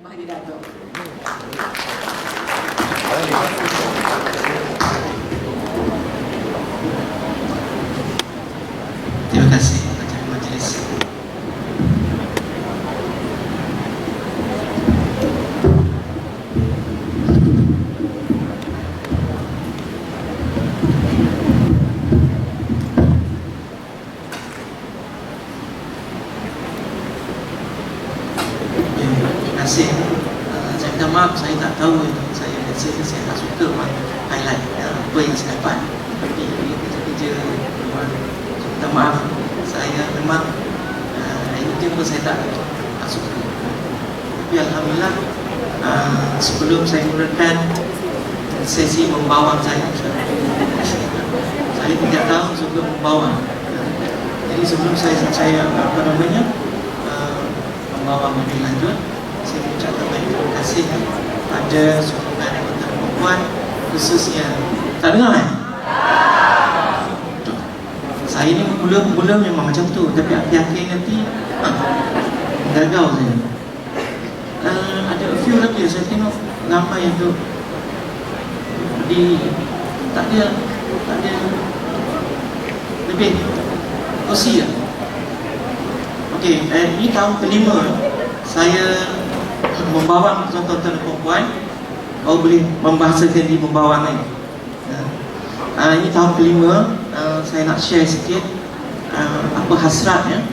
Mahdi Dato'. Terima kasih kepada majlis. Terima kasih. Saya minta maaf, saya tak tahu itu. Saya tak suka highlight apa yang saya dapat. Tapi kerja memang, saya minta maaf. Saya memang itu pun saya tak suka. Tapi alhamdulillah, sebelum saya mulakan sesi membawang saya tidak tahu sebelum membawang. Jadi sebelum saya membawang lebih lanjut, saya mengucapkan banyak terima kasih pada sokongan anggota perempuan, khususnya. Tak dengar kan? Saya ni mula memang macam tu, tapi akhir-akhir nanti gagal saya. Ada a few lagi saya tengok ramai yang tu tak ada lebih kursi lah. Okey, ini tahun kelima saya membawang tuan-tuan perempuan. Boleh membahasakan di membawang ni. Ini tahun kelima. Saya nak share sikit apa hasratnya.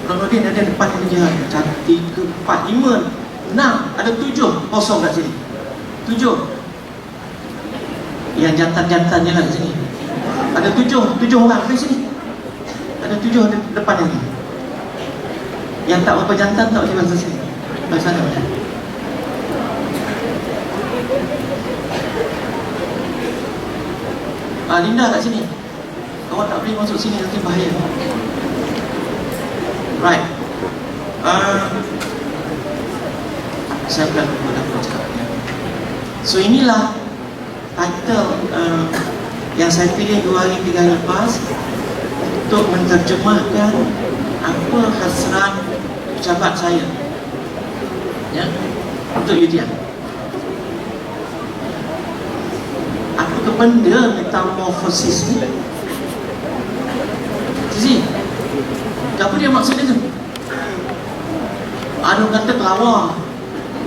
Kemudian ada depan meja, 1, 3, 4, 5, 6, ada 7 kosong kat sini. 7. Yang jantan-jantannya lah kat sini. Ada 7 orang kat sini. Ada 7 ada depan lagi. Yang tak berapa jantan tak boleh masuk sini. Di sana. Linda kat sini. Awak tak boleh masuk sini, nanti bahaya. Right. Saya pernah cakapnya. So inilah title yang saya pilih 2 hari 3 hari lepas untuk menerjemahkan apa hasrat pejabat saya, ya, untuk Yudian. Apa benda metamorfosis ni? Sisi, apa dia maksudnya tu? Ada kata kelawar.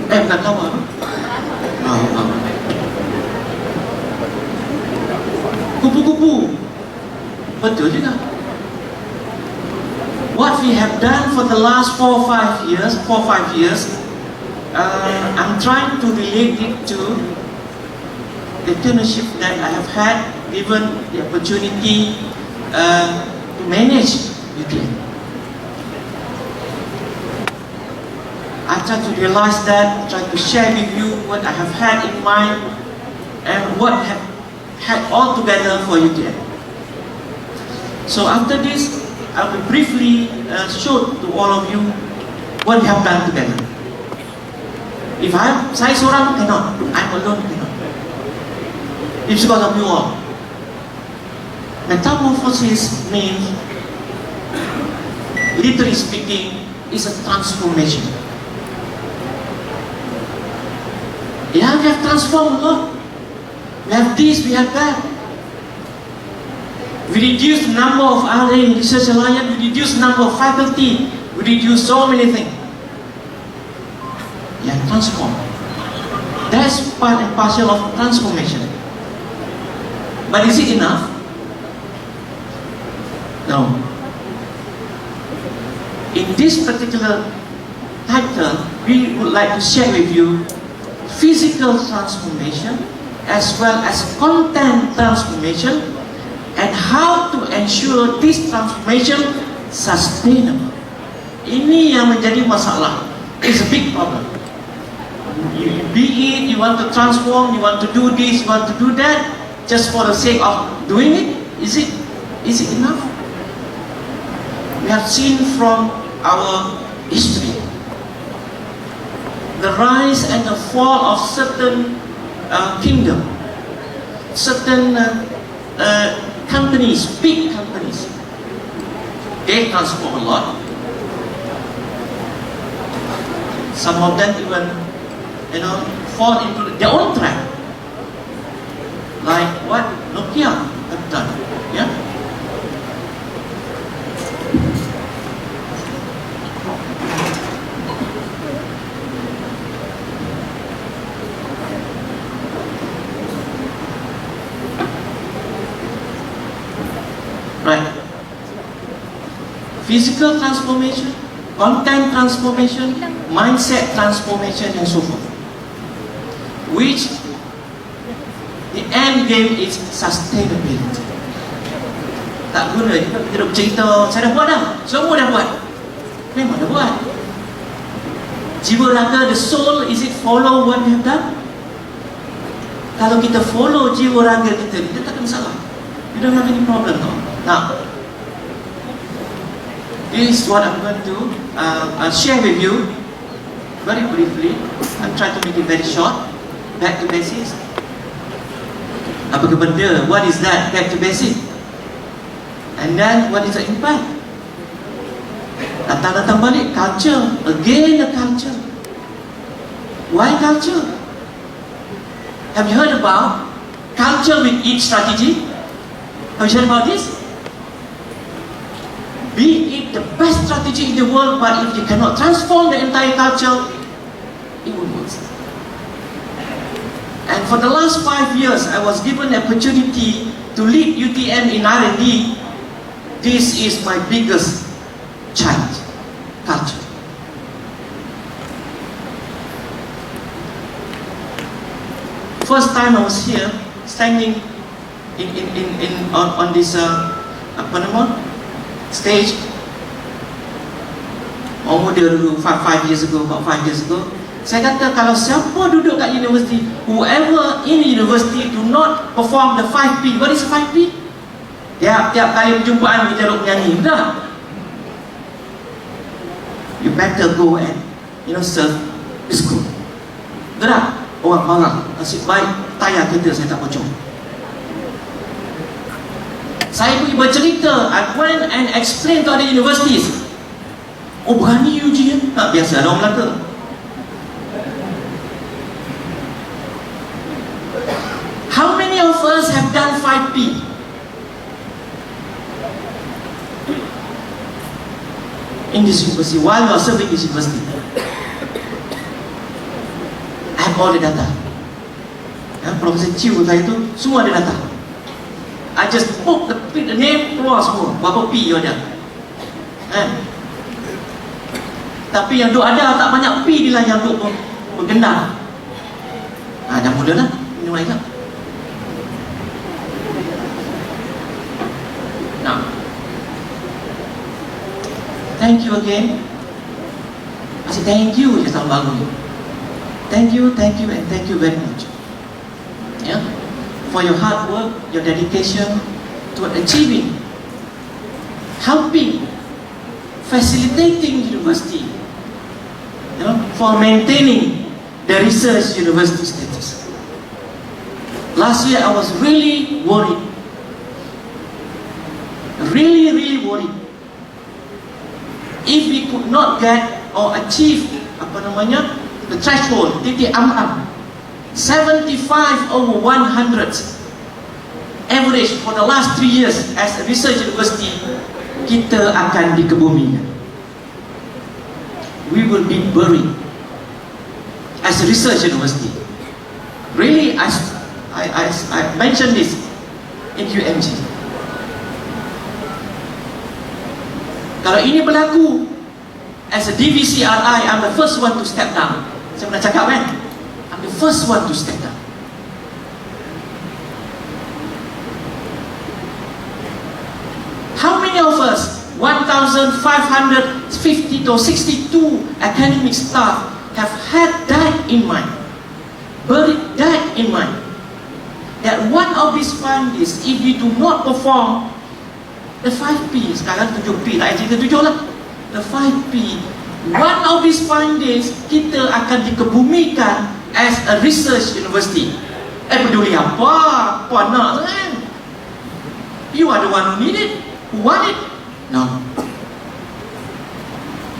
Bukan kelawar. Kupu-kupu. Betul juga. What we have done for the last 4-5 years, I'm trying to relate it to the internship that I have had, given the opportunity to manage UTM. I try to realize that, try to share with you what I have had in mind and what I have had all together for UTM. So after this, I will briefly show to all of you what we have done together. If saya seorang cannot, I'm alone cannot. It's because of you all. Metamorphosis means, literally speaking, is a transformation. Yeah, we have transformed a lot. We have this, we have that. We reduced the number of RA in Research Alliance, we reduced the number of faculty, we reduced so many things. Yeah, transform. That's part and parcel of transformation. But is it enough? No. In this particular title, we would like to share with you physical transformation as well as content transformation and how to ensure this transformation sustainable. Ini yang menjadi masalah. It's a big problem. Be it you want to transform, you want to do this, you want to do that, just for the sake of doing it, is it enough? We have seen from our history the rise and the fall of certain kingdom, certain companies, big companies. They transform a lot. Some of them even, fall into their own trap. Like what Nokia have done. Yeah? Right. Physical transformation, content transformation, mindset transformation, and so forth. Which the end game is sustainability. Tak guna juga kita duk cerita, saya dah buat dah, semua dah buat. Memang dah buat. Jiwa raga, the soul, is it follow what we have done? Kalau kita follow jiwa raga kita takkan salah. You don't have any problem, no? Now, this is what I'm going to share with you very briefly. I'm trying to make it very short. Back to basics. Apa ke benda? What is that? Back to basics. And then what is the impact? Datang balik, culture. Again the culture. Why culture? Have you heard about culture with each strategy? Have you heard about this? Be it the best strategy in the world, but if you cannot transform the entire culture, it won't work. And for the last 5 years, I was given the opportunity to lead UTM in R&D. This is my biggest challenge, culture. First time I was here, standing on this stage, muda dulu, 5 years ago, about 5 years ago. Saya kata kalau siapa duduk kat universiti, whoever in the university do not perform the 5P. What is 5P? Tiap kali perjumpaan kita duduk menyanyi, dah. You better go and serve the school. Gerak, orang marah. Nasib baik tayar kereta saya tak bocor. Saya pergi bercerita, I went and explain to other universities. Oh, berani uji kan? Tak biasa, ada orang Melaka. How many of us have done 5P? In this university, while you are serving this university, I have all the data. Profesor Chiu saya tu, semua ada data. I just put the name, keluar semua, berapa P you ada. Tapi yang duk ada tak banyak P dia lah yang duk bergendar. Dah mula lah, minum air tak? Now, thank you again. I say thank you je tahun baru ni. Thank you, and thank you very much. Yeah, for your hard work, your dedication to achieving, helping, facilitating university, for maintaining the research university status. Last year I was really worried, really worried. If we could not get or achieve the threshold, titik aman, 75 over 100 average for the last 3 years as a research university, kita akan dikebumikan. We will be buried as a research university. Really, I mentioned this in UMG. Kalau ini berlaku as a DVCRI, I'm the first one to step down. Saya pernah cakap kan, I'm the first one to step down. How many of us, 1,550 to 62 academic staff, have had that in mind, buried that in mind, that one of these findings, if we do not perform the 5P, sekarang 7P, tak cerita 7 lah, the 5P, one of these findings, kita akan dikebumikan as a research university. Peduli apa nak kan? You are the one who need it, who want it. No,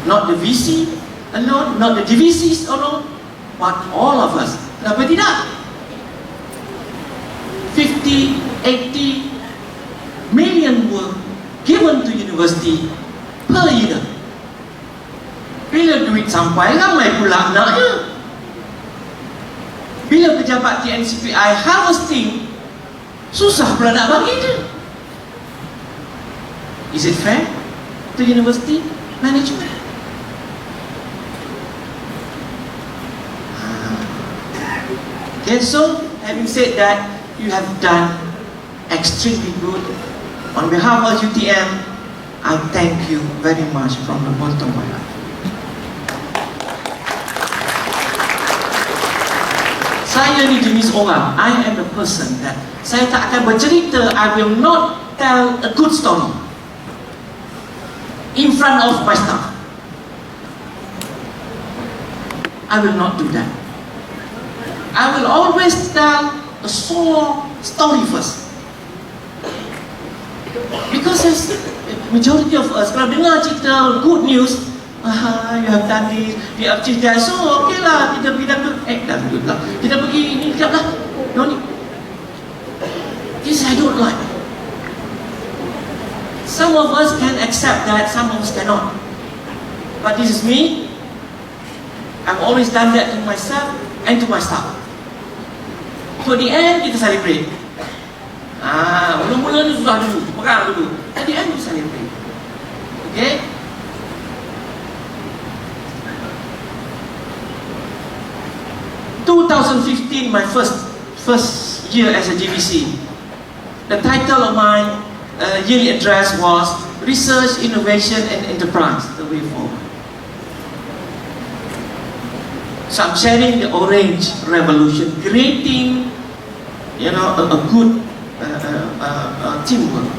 not the VC, alone, not the DVCs alone, but all of us. Kenapa tidak? 50, 80 million were given to university per year. Bila duit sampai, ramai pula naknya. Bila pejabat TNCPI harvesting, susah pula nak bagi dia. Is it fair to university management? Okay, so having said that, you have done extremely good. On behalf of UTM, I thank you very much from the bottom of my heart. Saya ni jenis orang, I am the person that saya tak akan bercerita, I will not tell a good story in front of my staff. I will not do that. I will always tell a sore story first. Because as majority of us, kalau dengar cerita good news, you have done this, you have achieved that, so okay lah, kita pergi dah, kita pergi ini sekejap lah. No need. This I don't like. Some of us can accept that, some of us cannot. But this is me. I've always done that to myself and to my staff. So at the end, kita celebrate. Mula-mula ni susah dulu, perang dulu. At the end, we celebrate. Okay? ...2015, my first year as a GVC. The title of my yearly address was Research, Innovation and Enterprise, the way forward. So I'm sharing the orange revolution, creating, a good teamwork.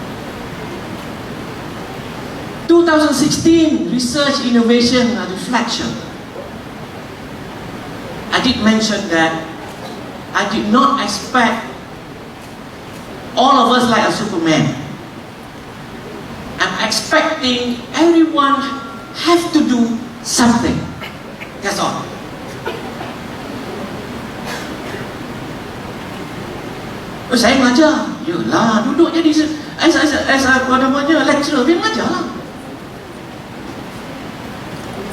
2016, Research, Innovation and Reflection. I did mention that I did not expect all of us like a Superman. I'm expecting everyone have to do something. That's all. Saya mengajar. Yalah, duduk jadi lecturer, dia mengajar lah.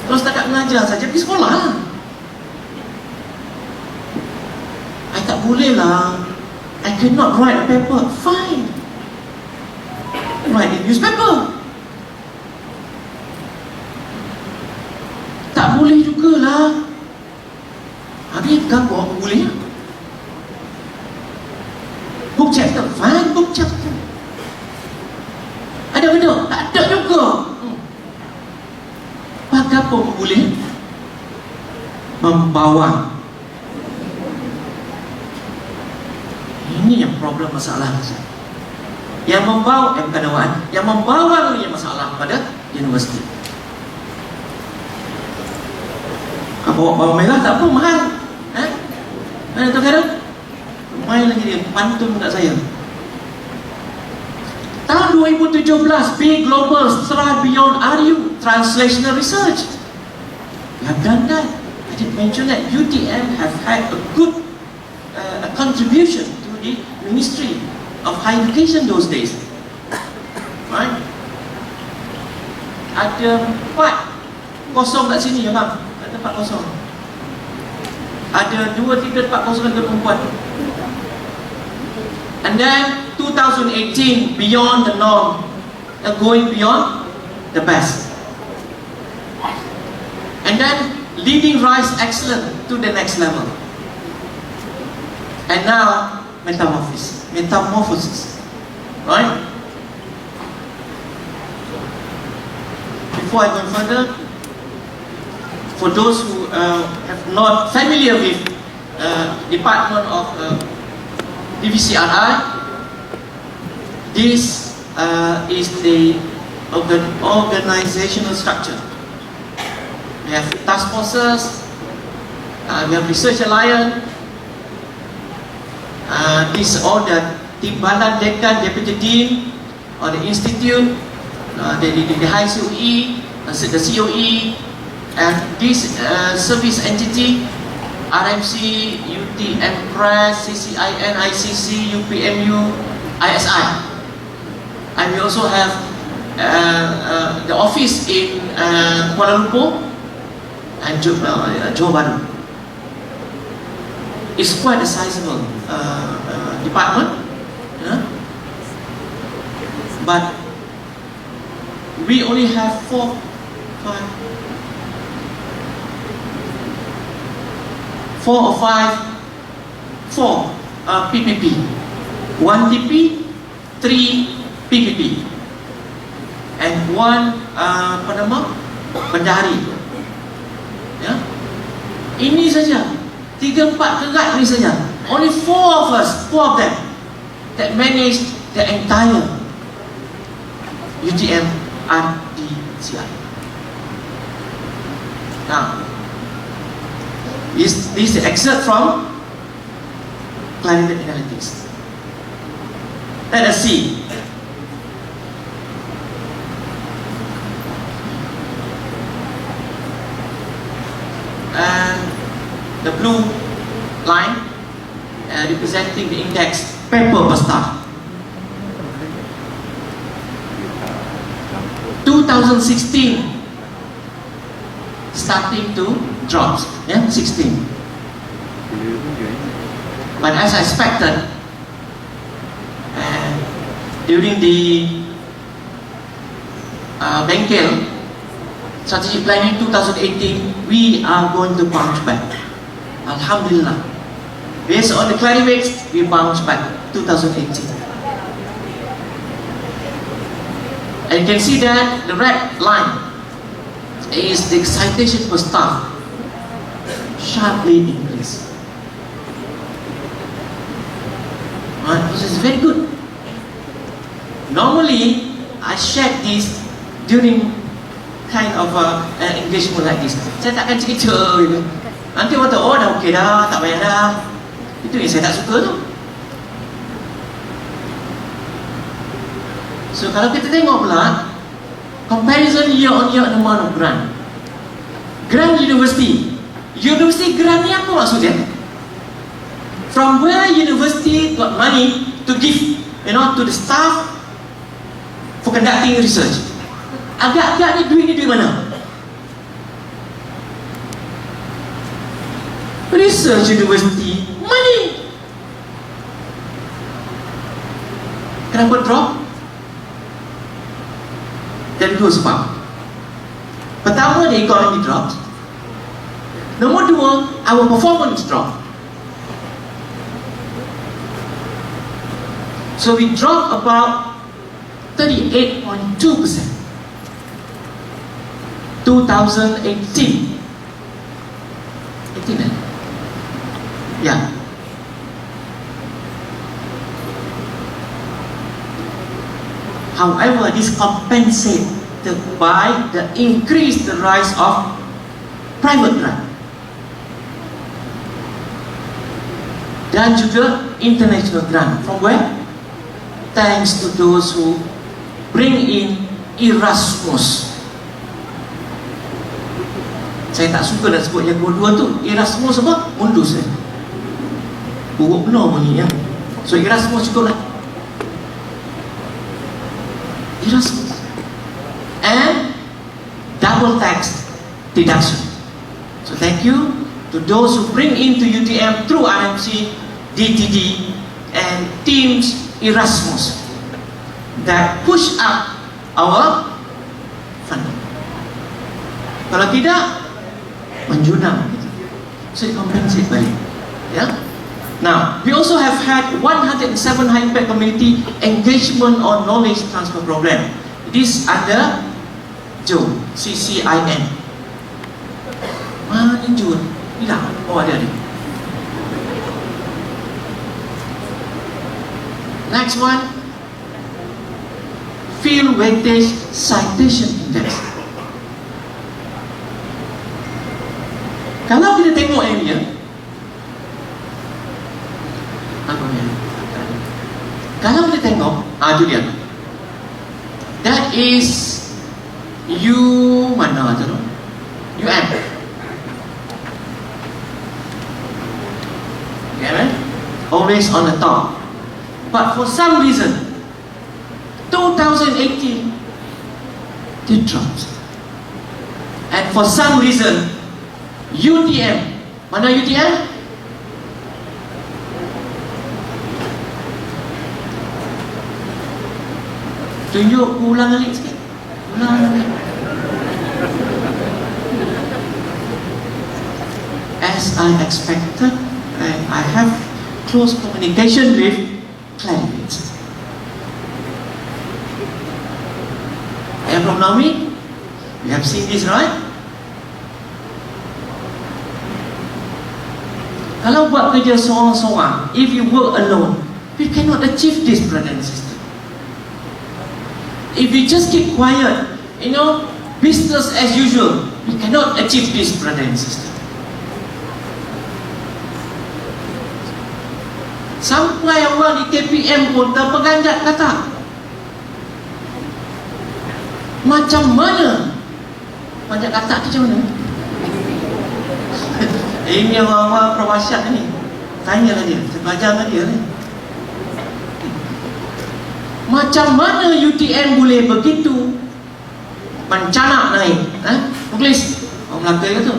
Kalau setakat mengajar saja, pergi sekolah lah. I tak boleh lah. I cannot write a paper. Fine. Write in newspaper. Tak boleh jugalah. Habis gambar apa boleh? Book chapter. Fine, book chapter. Ada benda? Tak ada juga. Pakai apa boleh? Membawa. Ini yang problem masalah. Yang membawa, bukan awak, yang membawa ni yang masalah pada universiti. Bawa bawang merah tak apa, mahal. Mana tu sekarang? Main lagi dia, pantun kat saya. Tahun 2017, Be Global, Strive Beyond RU, Translational Research. We have done that. I did mention that UTM have had a good contribution to the Ministry of Higher Education those days. Right? Ada 4 kosong kat sini ya bang. Ada 4 kosong. Ada 2, 3, 4 kosong ada perempuan. And then 2018, beyond the norm, going beyond the best. And then leading rise excellent to the next level. And now metamorphosis. Right? Before I go further, for those who have not familiar with Department of DVCRI, this is the organizational structure. We have task forces, we have research alliance, these are all the timbalan, dekan, deputy dean, or the institute, the high COE, the COE, And this service entity, RMC, UTM Press, CCIN, ICC, UPMU, ISI. And we also have the office in Kuala Lumpur and Johor Bahru. It's quite a sizable department, but we only have four PPP, 1 TP, 3 PPP, and 1 bendahari. Ya, ini saja, 3-4 kerat ini saja. Only 4 of them that manage the entire UTM RDCI. Now, this is the excerpt from Climate Analytics. Let us see. And the blue line representing the index paper per star. 2016 starting to drop, 16. But as I expected, during the Bengkel strategic planning 2018, we are going to bounce back. Alhamdulillah. Based on the clarivates, we bounce back 2018. And you can see that the red line is the citation per staff sharply increased. This is very good. Normally, I share this during kind of engagement like this. Saya takkan cerita gitu. Nanti orang tahu, oh dah okey dah, tak payah dah. Itu yang saya tak suka tu. So kalau kita tengok pula comparison year on year amount of grant. Grant university. University grant ni apa maksudnya? From where university got money to give, to the staff for conducting research. Agak-agak ni duit mana? Research university money. Kenapa drop? Dari 2 sebab. Pertama, the economy dropped. Nombor 2, our performance dropped. So we dropped about 38.2%. 2018. 18 eh? Yeah. However, this compensated by the rise of private grant dan juga international grant. From where? Thanks to those who bring in Erasmus. Saya tak suka nak sebut yang kedua tu. Erasmus apa? Mundus buruk benar bunyi ya. So Erasmus juga lah. Erasmus and double tax deduction. So thank you to those who bring into UTM through RMC, DTD and teams Erasmus that push up our funding. Kalau tidak, menjunam. So it compensate balik. Yeah. Now, we also have had 107 high-impact community engagement on knowledge transfer program. This under JO, CCIN. Mana JO? Hilang. Oh, ada. Next one, Field Weightage Citation Index. Kalau kita tengok yang ni, kalau kita tengok, itu dia. That is U mana tu? UM. always on the top. But for some reason, 2018, they dropped. And for some reason, UTM, mana UTM? Tunjuk, ulang balik sikit. Ulang balik. As I expected, and I have close communication with candidates. Economy, we have seen this, right? Kalau buat kerja seorang-seorang, if you work alone, we cannot achieve this, brother and sister. If we just keep quiet, business as usual, we cannot achieve this, brother and sister. Sampai orang di KPM pun terpeganjat kata, macam mana? Panjat kata tu macam mana? Ini orang-orang perwasiat ni, tanyalah dia, sebajar dia ni. Macam mana UTM boleh begitu mencanak naik? Tulis orang Melaka kata,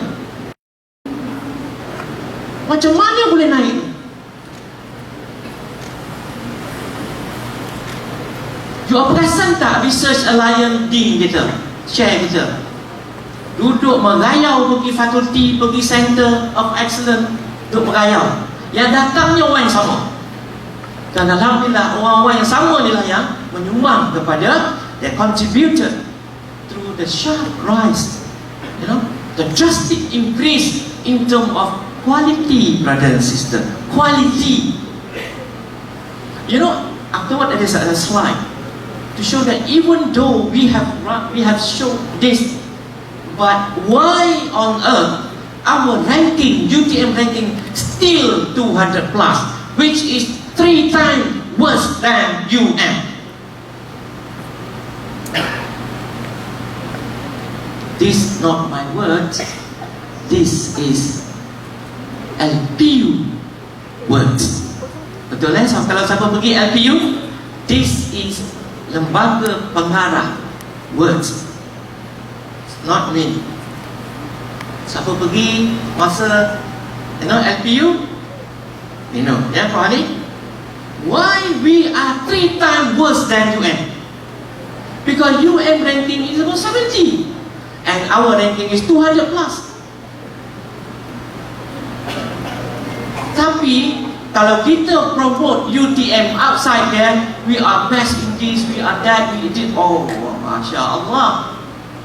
macam mana boleh naik? You perasan tak Research Alliance Dean kita, share kita, duduk merayau pergi fakulti, pergi Center of Excellence, duduk merayau. Yang datangnya orang yang sama. Dan alhamdulillah orang-orang yang sama inilah yang menyumbang kepada, they contributed through the sharp rise, the drastic increase in terms of quality, brother and sister. Quality. Afterward there is a slide to show that even though we have shown this, but why on earth our ranking, UTM ranking, still 200 plus, which is 3 times worse than UM. This not my words, this is LPU words. Betul kalau siapa pergi LPU, this is lembaga pengarah words, not me. Siapa pergi masa LPU, Pak Ali, why we are 3 times worse than UM? Because UM ranking is about 70 and our ranking is 200 plus. Tapi kalau kita promote UTM outside there, we are best in this, we are that, we did, oh, Masya Allah,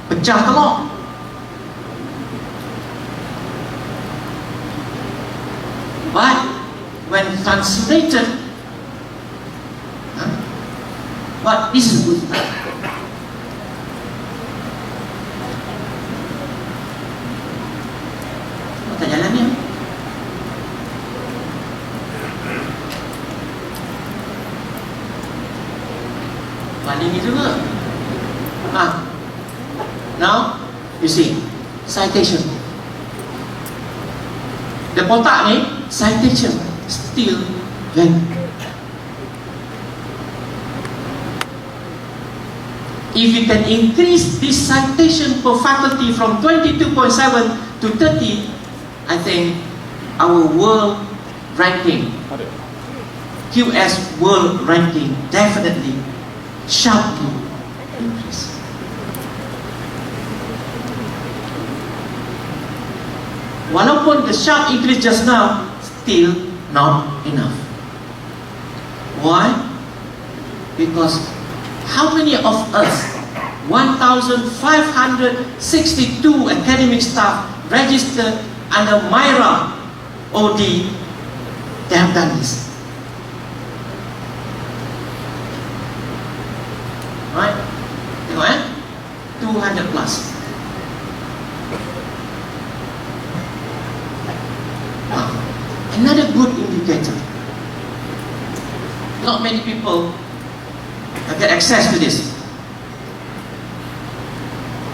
pecah telur. But when translated, what is good? Tak jalan ni. Balik ni juga. Now, you see, citation. The kotak ni, citation still valid. If we can increase this citation per faculty from 22.7 to 30, I think our world ranking, QS world ranking, definitely sharply increase. Walaupun the sharp increase just now, still not enough. Why? Because how many of us, 1,562 academic staff registered under MIRA OD, they have done this. Right? Tengok 200 plus. Another good indicator. Not many people get access to this.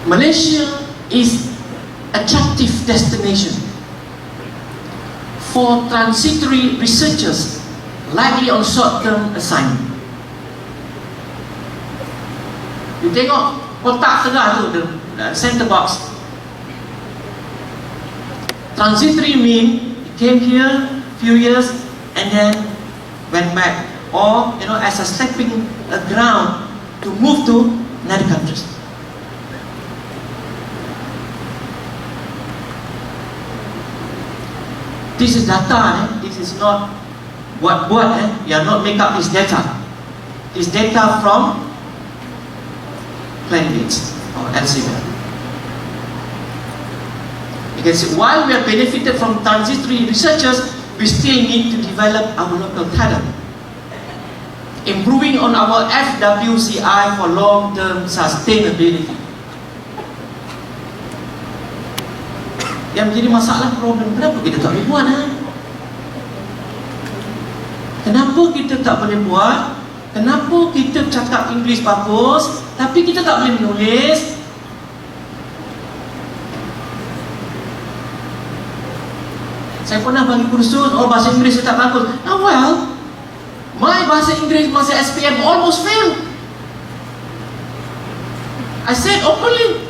Malaysia is attractive destination for transitory researchers likely on short-term assignment. You tengok kotak tengah tu, the center box. Transitory mean came here few years and then went back, or as a stepping ground to move to another countries. This is data. This is not buat. You are not make up this data. This data from candidates or Elsevier. You can see, while we have benefited from transitory researchers, we still need to develop our local talent, improving on our FWCI for long-term sustainability. Yang menjadi masalah problem, kenapa kita tak boleh buat? Kenapa kita tak boleh buat? Kenapa kita cakap Inggeris bagus, tapi kita tak boleh menulis? Saya pernah bagi kursus, bahasa Inggeris saya tak bagus. Well, my bahasa Inggeris masa SPM almost failed. I said openly,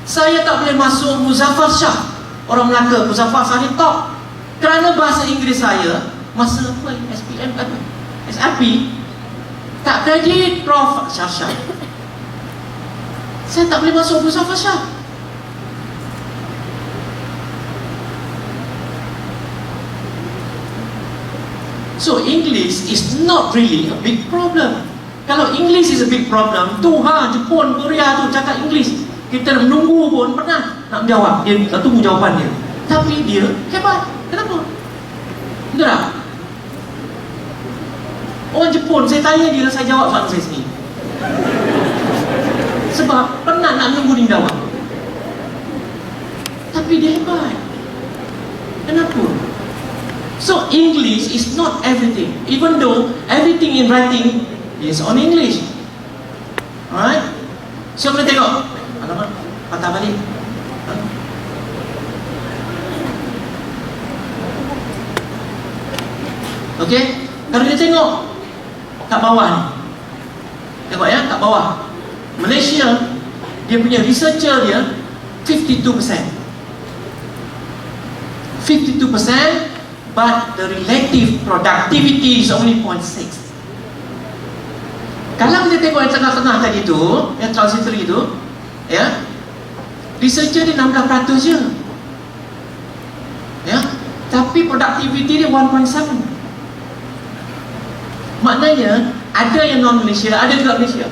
saya tak boleh masuk Muzaffar Shah, orang Melaka. Muzaffar Shah ni top, kerana bahasa Inggeris saya masa SPM SRP tak kredit Prof. Syah. Saya tak boleh masuk Muzaffar Shah. So English is not really a big problem. Kalau English is a big problem, Jepun, Korea tu cakap English, kita menunggu pun pernah nak menjawab, dia nak tunggu jawapan dia. Tapi dia hebat. Kenapa? Betul tak? Orang Jepun, saya tanya dia, saya jawab soalan saya sendiri. Sebab pernah nak menunggu dia jawab. Tapi dia hebat. Kenapa? So English is not everything, even though everything in writing is on English. Alright? So kita tengok. Alamak, patah balik. Okay? Kalau kita tengok kat bawah ni, tengok ya, kat bawah Malaysia, dia punya researcher dia 52%, but the relative productivity is only 0.6. Kalau kita tengok yang tengah-tengah tadi tu, yang transitory tu, ya, researcher dia 16% je, ya, tapi productivity dia 1.7. Maknanya ada yang non Malaysia, ada juga Malaysia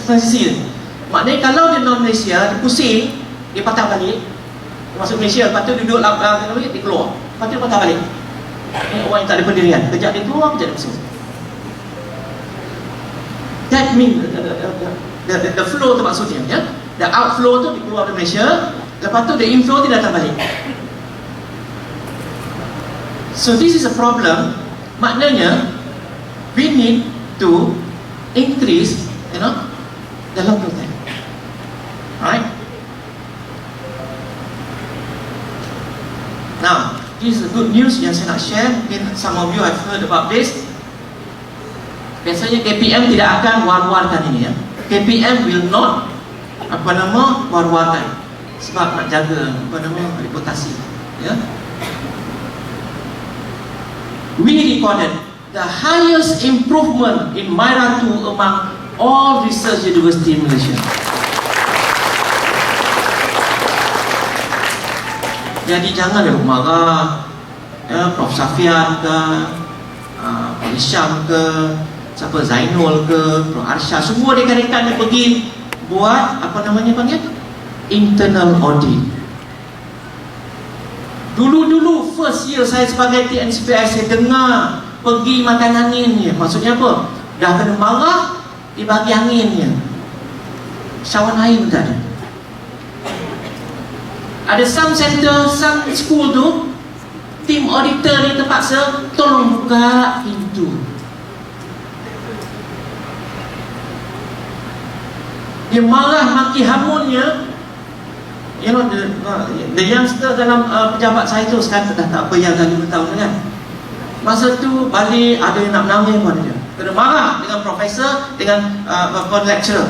transisi. Maknanya kalau dia non Malaysia, dia pusing, dia patah balik, dia masuk Malaysia, lepas tu duduk lapar, dia keluar, lepas tu dia patah balik. Ini orang yang tak ada pendirian, kejap dia keluar, kejap dia masuk. That means the flow tu maksudnya, ya, the outflow tu dia keluar dari Malaysia, lepas tu the inflow dia datang balik. So this is a problem. Maknanya we need to increase, the local time. Right? Now, this is the good news yang saya nak share. Mungkin some of you have heard about this. Biasanya KPM tidak akan war-warkan ini, ya. KPM will not war-warkan, sebab nak jaga reputasi, ya. We recorded the highest improvement in MIRA 2 among all research university in Malaysia. Jadi jangan marah, ya, Prof. Safian ke, Prof. Isyam ke, siapa, Zainul ke, Prof. Arsyad, semua rekan-rekan yang pergi buat internal audit. Dulu first year saya sebagai TNCPI, saya dengar pergi makan anginnya. Maksudnya apa? Dah kena marah, dibagi anginnya. Syawan air pun tak ada. Ada some center, some school tu, tim auditor ni terpaksa tolong buka pintu. Dia marah, maki hamunnya. You know, the youngster dalam pejabat saya tu sekarang dah tak apa yang dah 5 tahun kan. Masa tu balik ada yang nak menangis pada dia. Kena marah dengan profesor, dengan lecturer.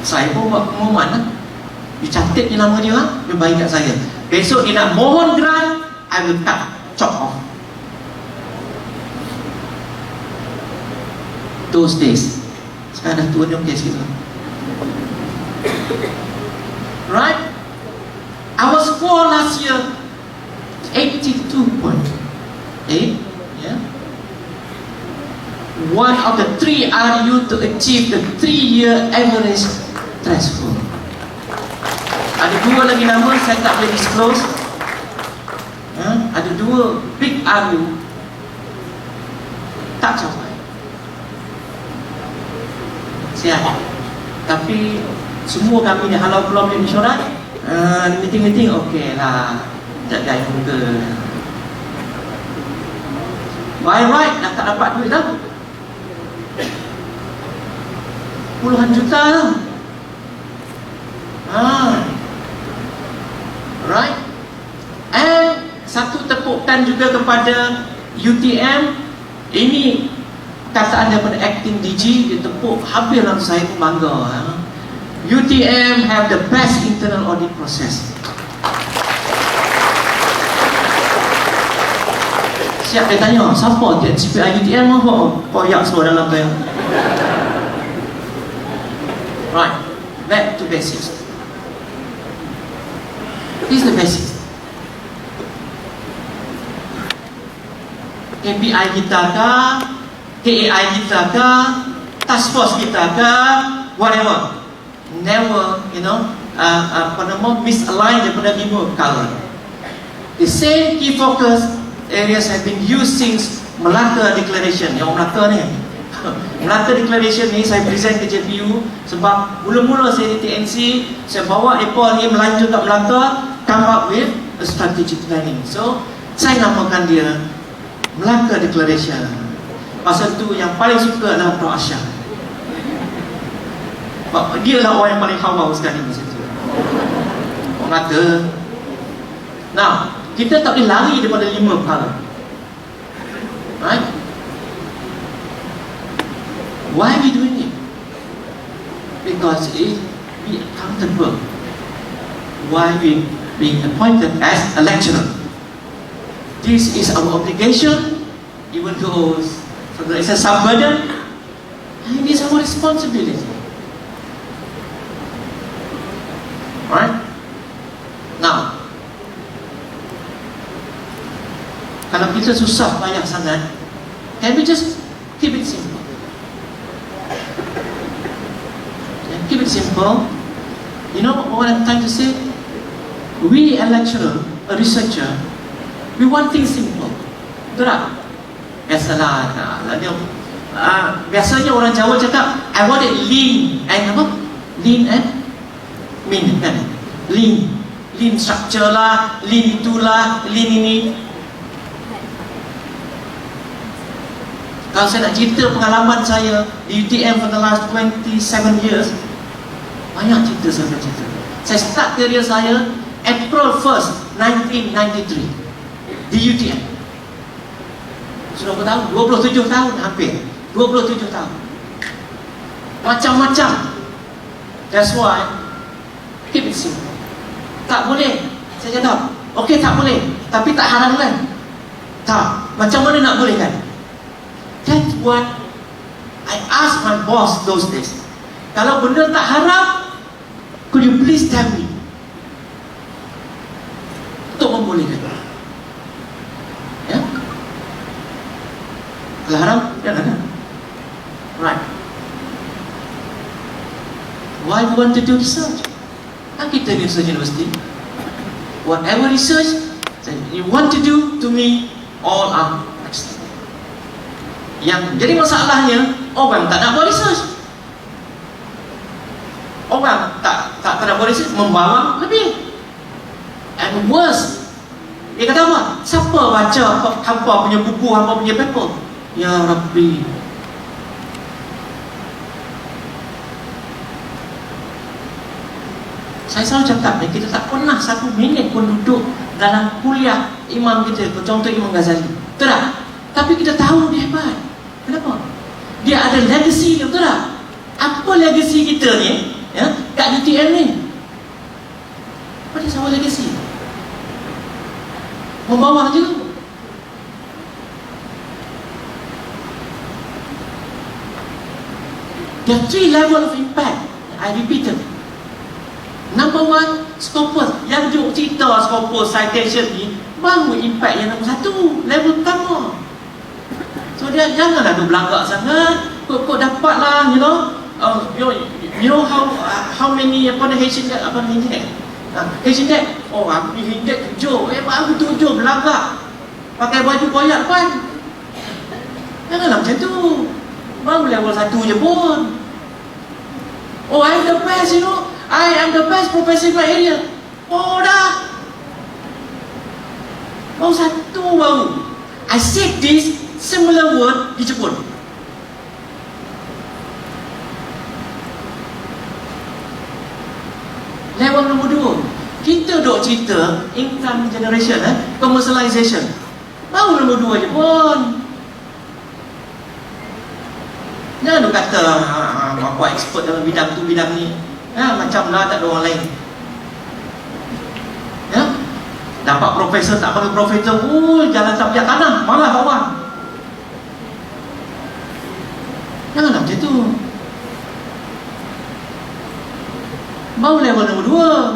Saya pun buat pengumuman lah. Dia catat je nama dia, dia bagi kat saya. Besok dia nak mohon grant, I will chop off. Those days. Sekarang dah tua dia okey sikit lah. Right? I was poor last year, 82.8. Yeah. One of the 3 RU to achieve the 3-year average threshold. Ada 2 lagi nama saya tak boleh disclose. Ada 2 big RU tak capai. Siap. Tapi semua kami ni halau belum mesyuarat, meeting okey lah, tak gaya muka. By right dah tak dapat duit dah, puluhan juta lah. Right. And satu tepukan juga kepada UTM. Ini kataan daripada acting DG, dia tepuk habis lah, saya pun bangga. UTM have the best internal audit process. Siap dia tanya, siapa TNCPI UTM apa? Koyak semua dalam tu. Right, back to basics. This is the basics. KPI kita kah, KAI kita kah, task force kita kah, whatever. Never, misalign daripada 5 color. The same key focus areas have been used since Melaka Declaration. Yang Melaka ni, Melaka Declaration ni saya present ke JPU sebab mula-mula saya di TNC, saya bawa mereka ni melaju kat Melaka, come up with a strategic planning. So saya namakan dia Melaka Declaration. Pasal tu yang paling suka adalah Prof. Asyar. Dia lah orang yang paling hawa sekali di situ. Orang kata, nah, kita tak boleh lari daripada 5 perkara. Right? Why are we doing it? Because it be accountable. Why we being appointed as a lecturer? This is our obligation, even though it's a sub-burden, and it is our responsibility. Right? Now, kalau kita susah banyak sangat, can we just keep it simple? Keep it simple. You know what I'm trying to say? We, a lecturer, a researcher, we want things simple. Betul tak? Biasalah, biasanya orang Jawa cakap, I want it lean and apa? Lean and mean, kan? Lean structure lah, lean itulah, lean ini. Kalau saya nak cerita pengalaman saya di UTM for the last 27 years, banyak cerita saya nak cerita. Saya start career saya April 1st, 1993 di UTM. Sudah berapa tahun? 27 tahun hampir. 27 tahun. Macam-macam. That's why keep it simple. Tak boleh. Saya cakap, okey tak boleh, tapi tak haram kan? Tak. Macam mana nak boleh kan? That's what I asked my boss those days. Kalau benda tak haram, could you please tell me? Untuk membolehkan. Ya? Kalau haram, jangan ada. Right. Why you want to do research? Kan kita ni research university. Whatever research you want to do, to me, all are excellent. Yang jadi masalahnya, orang tak nak buat research. Orang tak nak buat research, membawa lebih. And worse, dia kata apa? Siapa baca hampa punya buku, hampa punya paper? Ya Rabbi. Saya selalu cakap, kita tak pernah 1 minit pun duduk dalam kuliah imam kita, contoh Imam Ghazali, betul tak? Tapi kita tahu dia hebat. Kenapa? Dia ada legacy dia, betul tak? Apa legacy kita ni, ya, kat UTM ni? What is our legacy? Membawa je. There are 3 level of impact. I repeated. Number 1, Scopus. Yang duk cerita Scopus citation ni baru impact yang nombor 1, level pertama. So dia janganlah duk belagak sangat. Kok dapatlah, you know, you know how many apa H index, apa index? H index. Oh, aku ni index 7. Baru 7 belagak. Pakai baju koyak depan. Janganlah macam tu. Baru level 1 je pun. Oh, I'm the best, you know. I am the best professor in my area. Oh, dah. Baru 1 baru. I said this similar word di Jepun. Level nombor 2. Kita duk cerita income generation, commercialization. Baru nombor 2 je pun. Jangan duk kata apa expert dalam bidang tu, bidang ni. Macam lah tak ada orang lain. Ya? Dapat profesor, tak panggil profesor. Jalan tak pijak tanah, malah bawah. Janganlah macam tu. Baru level nombor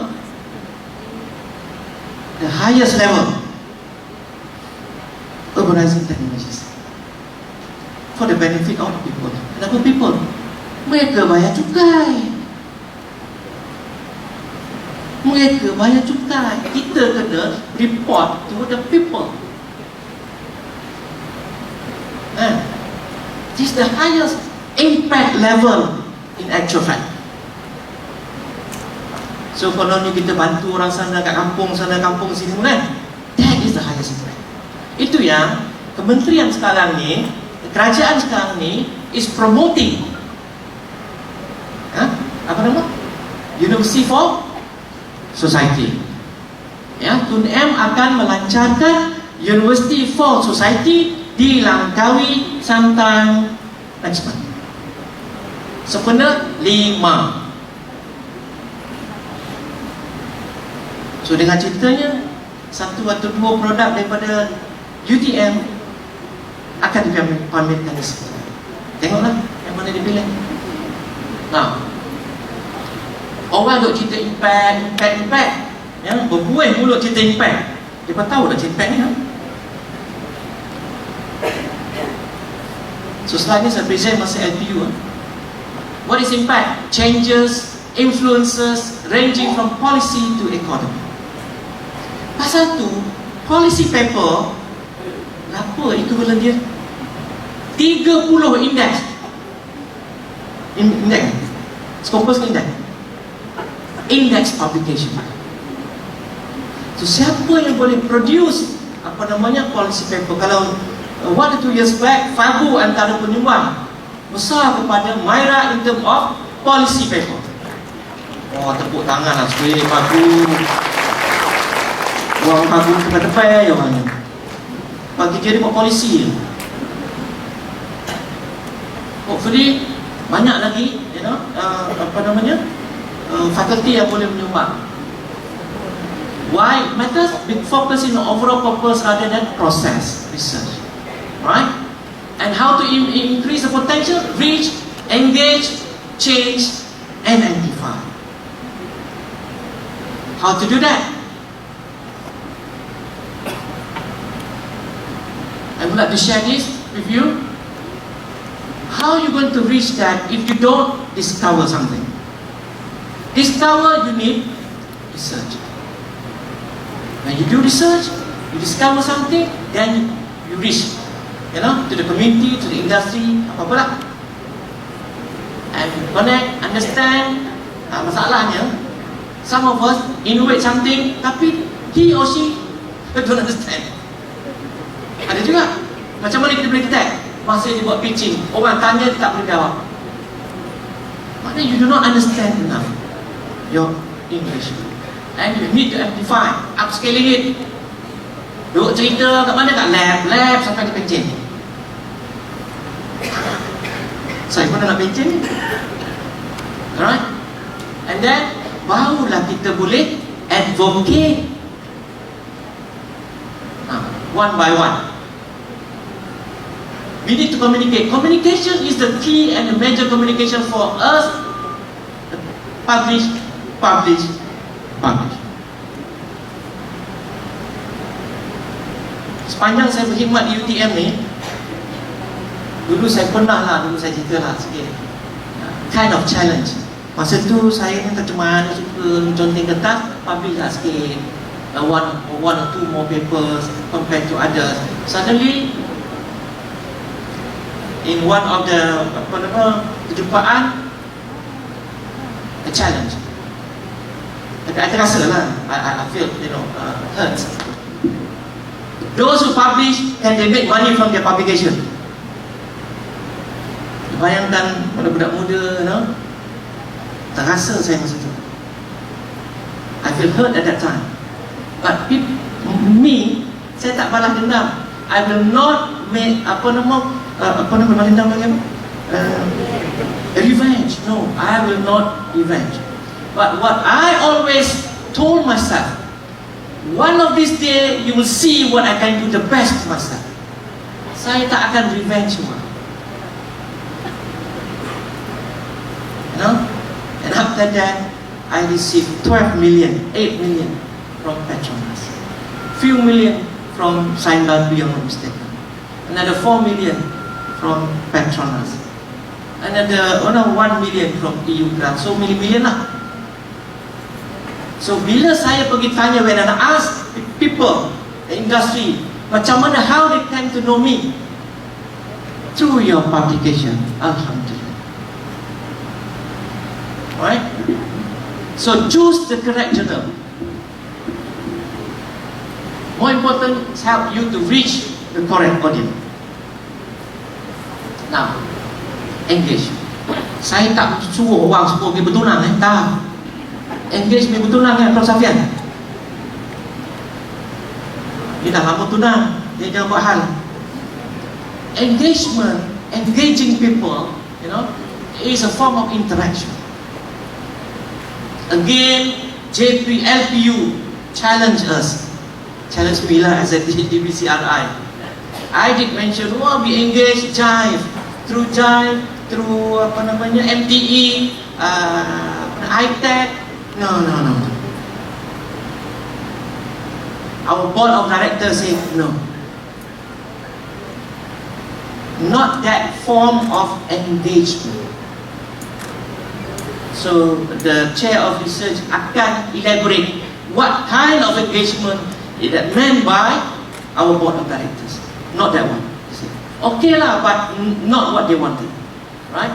2. The highest level, urbanizing technologies for the benefit of people. Kenapa people? Mereka bayar cukai. Mereka bayar cukai. Kita kena report to the people. This is the highest impact level in actual fact. So kononnya kita bantu orang sana, kat kampung sana, kampung sini, kan? That is the highest impact. Itu yang kementerian sekarang ni, kerajaan sekarang ni is promoting. Apa nama? University for Society. Ya, Tun M akan melancarkan University for Society di Langkawi, Santang, Najman. Sepenuh 5. So dengan ceritanya 1 atau 2 produk daripada UTM akan dipamerkan di sini. Tengoklah yang mana dia pilih. Nah, orang duk cerita impact, ya, berbuih mulut cerita impact. Dia pun tahu dah cerita impact ni, ha? So slide ni saya present masa LPU. What is impact? Changes, influences ranging from policy to economy. Pasal tu, policy paper berapa equivalent dia? 30 indeks. Indeks Scopus index. Index publication. So siapa yang boleh produce apa namanya policy paper? Kalau 1 or 2 years back, Fabu antara penyumbang besar kepada Myra in term of policy paper. Oh, tepuk tangan lah supaya Fabu. Orang Fabu tepat-tepat je orangnya. Bagi dia buat polisi. Hopefully banyak lagi, you know, apa namanya, fakulti yang boleh menyumbang. Why it matters? Big focus in overall purpose rather than process research, right? And how to increase the potential? Reach, engage, change, and amplify. How to do that? I would like to share this with you. How are you going to reach that if you don't discover something? Discover, you need research. When you do research, you discover something, then you reach, you know, to the community, to the industry, apa-apa lah. And connect, understand. Masalahnya, some of us innovate something, tapi he or she don't understand. Ada juga. Macam mana kita boleh detect? Masa dia buat pitching, orang tanya dia tak boleh jawab. Maknanya you do not understand enough your English. And you need to amplify, upscaling it. Duk cerita kat mana? Kat lab sampai ke pencen. Saya pun nak pencen. Alright? And then barulah kita boleh advocate one by one. We need to communicate. Communication is the key and the major communication for us. Publish. Sepanjang saya berkhidmat di UTM ni, dulu saya cerita lah sikit, kind of challenge. Masa tu saya ni macam suka conteng kertas, publish lah sikit, one or two more papers compared to others. Suddenly, in one of the perjumpaan, a challenge. Tapi I terasa lah, I feel, hurt. Those who publish, can they make money from their publication? Bayangkan budak-budak muda, terasa saya masa tu. I feel hurt at that time. But me, saya tak balas dendam. I will not make balas dendam lagi apa? Revenge. No, I will not revenge. But what I always told myself, one of these days you will see what I can do the best to myself. Saya tak akan revenge semua. And after that, I received 12 million, 8 million from Petronas, few million from Saingan Beyond Mistaken, another 4 million from Petronas, another 1 million from EU grant, so million lah. So bila saya pergi tanya, when I ask people, the industry, macam mana, how they came to know me? Through your publication, Alhamdulillah. Right? So choose the correct journal. More important is help you to reach the correct audience. Now, engage. Saya tak suruh orang semua pergi bertunang, tak. Engage pergi bertunang kan, Prof. Safian. Dia dah lama tunang, dia jangan buat hal. Engagement, engaging people, is a form of interaction. Again, LPU challenge us. Challenge me lah as a DBCRI. I did mention, we engage Jive, through MTE, ITEC. No. Our board of directors say no. Not that form of engagement. So the chair of research akan elaborate what kind of engagement is that meant by our board of directors. Not that one. Okay lah, but not what they wanted. Right?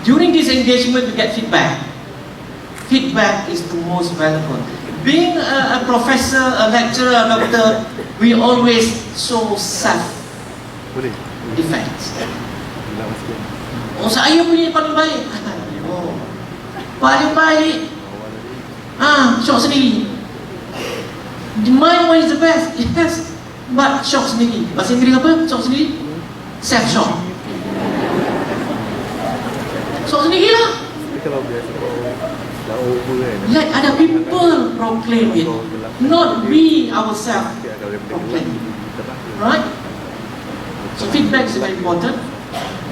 During this engagement, you get feedback. Feedback is the most valuable. Being a professor, a lecturer, a doctor, we always show self-defense. Oh, saya punya paling baik. Paling baik. Syok sendiri. My one is the best. Yes. But syok sendiri. Bahasa Inggeris apa? Syok sendiri? Self-shock. Syok sendiri lah. Let other people proclaim it, not we ourselves proclaim it. Right? So feedback is very important.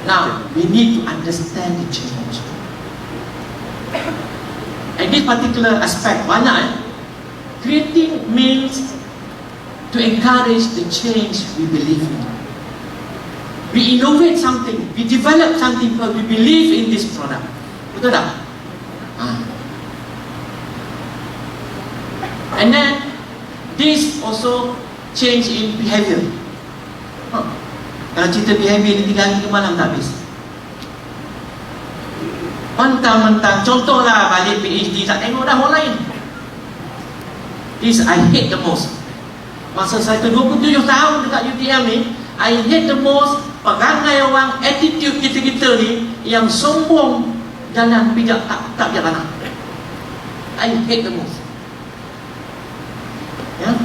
Now, we need to understand the change. And this particular aspect, creating means to encourage the change we believe in. We innovate something, we develop something, but we believe in this product. Betul tak? And then, this also change in behavior. Kalau cerita behavior ni 3 hari ke malam tak habis. Mentang-mentang, contohlah balik PhD tak tengok dah orang lain. This I hate the most. Masa saya tu 27 tahun dekat UTM ni, I hate the most perangai orang, attitude kita ni yang sombong, jalan pijak tak pijak tanah. I hate the most. Yeah?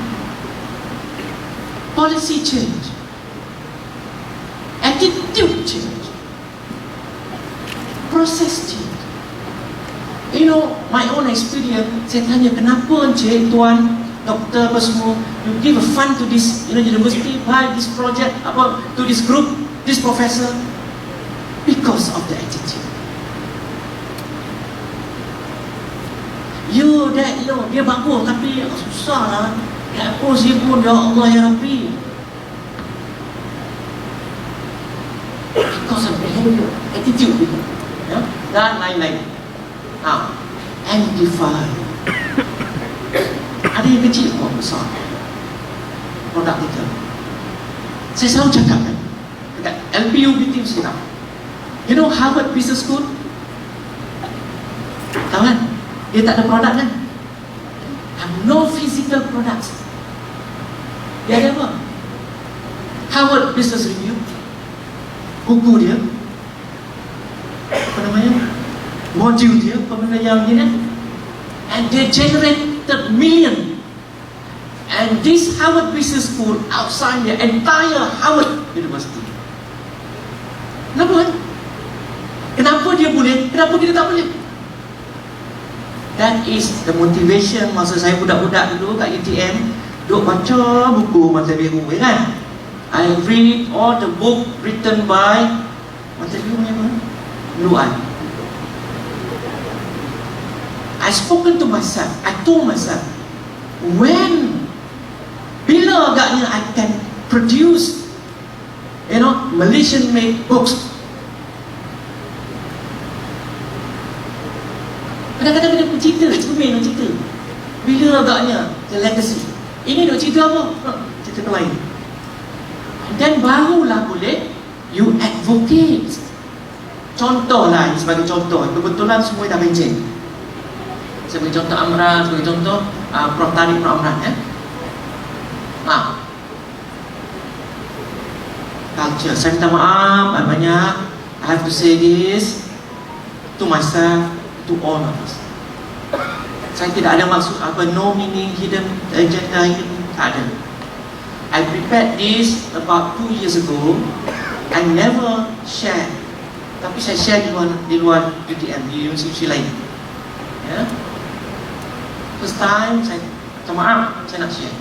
Policy change, attitude change, process change. You know, my own experience, saya tanya, kenapa Encik, Tuan, Doktor, apa semua, you give a fund to this, university, buy this project, apa, to this group, this professor, because of the attitude. Dia bagus, tapi susah lah. Apa sih pun, ya Allah, ya Rabbi. Because of behavior, attitude, ya? Dan lain-lain. Amplify. Ada yang kecil kok besar produk kita. Saya selalu cakap kan, dekat LPUBT sekarang, you know Harvard Business School, tahu kan, dia tak ada produk kan, no physical products. Dia ada apa? Harvard Business Review, buku dia, apa namanya, modul dia, apa benda yang ni kan, and they generated million. And this Harvard Business School outside the entire Harvard University. Kenapa kan? Kenapa dia boleh? Kenapa kita tak boleh? That is the motivation masa saya budak-budak dulu kat UTM, duk baca buku Mata Biru kan. I read all the book written by Mata Biru ni apa? Luan. I spoken to myself, I told myself, bila agaknya I can produce, Malaysian made books. Kadang-kadang kita cerita, cermin cerita. Bila agaknya the legacy. Ini nak cerita apa? Cerita lain. Dan barulah boleh you advocate. Contohlah, sebagai contoh, kebetulan semua dah mention. Sebagai contoh Amran, sebagai contoh Prof. Tariq Amran ya. Culture. Saya minta maaf banyak. I have to say this to myself, to all of us. Saya tidak ada maksud apa, no meaning, hidden agenda, tak ada. I prepared this about 2 years ago. I never share, tapi saya share di luar UTM, di universiti lain. Ya. First time saya minta maaf, saya nak share.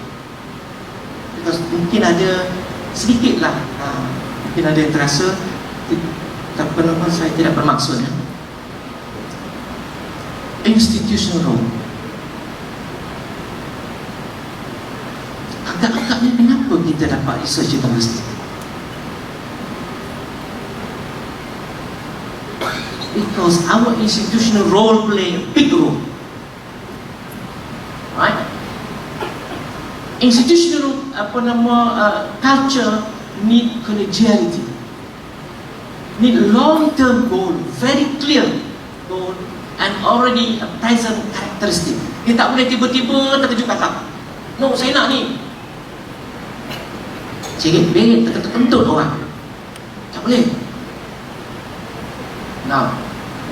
Because mungkin ada sedikit lah, mungkin ada yang terasa, tapi kenapa saya tidak bermaksud ya. Institutional role. Agak-agaknya kenapa kita dapat research university? Because our institutional role play a big role. Right? Institutional culture need collegiality, need long-term goal, very clear goal, and already a present characteristic. Dia tak boleh tiba-tiba terkejut kata, no, saya nak ni. Cerit-berit, terkentut orang. Tak boleh. Now,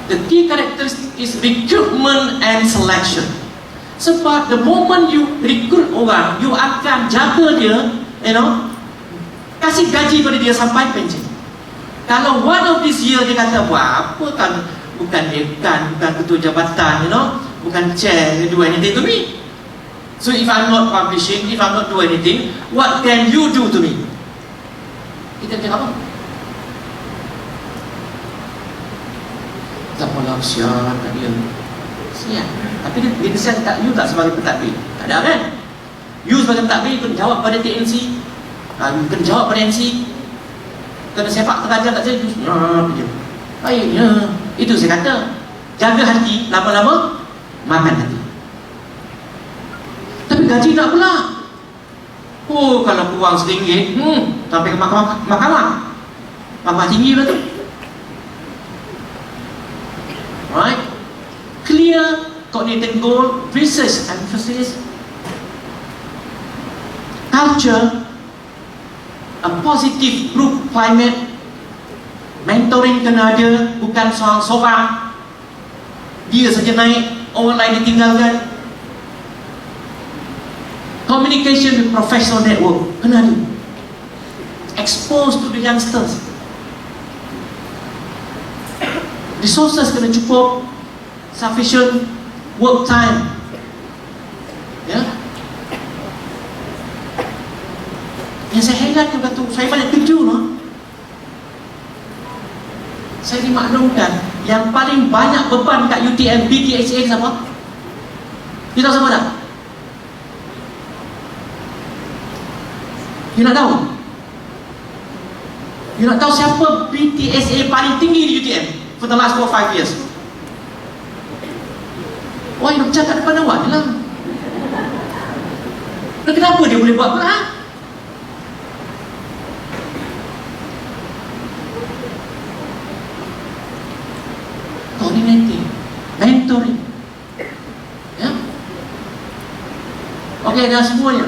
the key characteristic is recruitment and selection. Sebab the moment you recruit orang, you akan jaga dia, kasih gaji pada dia sampai pension. Kalau one of this year dia kata, wah, apa kan, bukan dekan, bukan ketua jabatan, bukan chair, do anything to me. So if I'm not publishing, if I'm not doing anything, what can you do to me? Kita cakap apa? Tak malah siap kat dia. Siap. Tapi dia kesan tak, you tak sebagai pentadbir. Tak ada kan? You sebagai pentadbir, you kena jawab pada TNC, you kena jawab pada NC, kena sepak terajak kat saya, you baiknya. Itu saya kata, jaga hati, lama-lama makan hati. Tapi gaji tak pula. Oh, kalau kurang RM1, sampai ke mahkamah tinggi lah tu. Right? Clear coordinated goal, research emphasis, culture, a positive group climate, mentoring kena ada, bukan seorang-seorang dia saja naik. orang lain ditinggalkan. Communication with professional network, kena ada. Exposed to the youngsters. Resources kena cukup, sufficient work time. Ya. Yang saya heran juga tu, saya banyak kerja lah. Saya dimaklumkan yang paling banyak beban kat UTM BTSA ni siapa? You tahu siapa tak? You nak tahu? You nak tahu siapa BTSA paling tinggi di UTM for the last 4 or 5 years? Wah, you nak cakap depan awak je lah. Kenapa dia boleh buat pula? Coordinating, mentoring, ya. Okey, dah semuanya.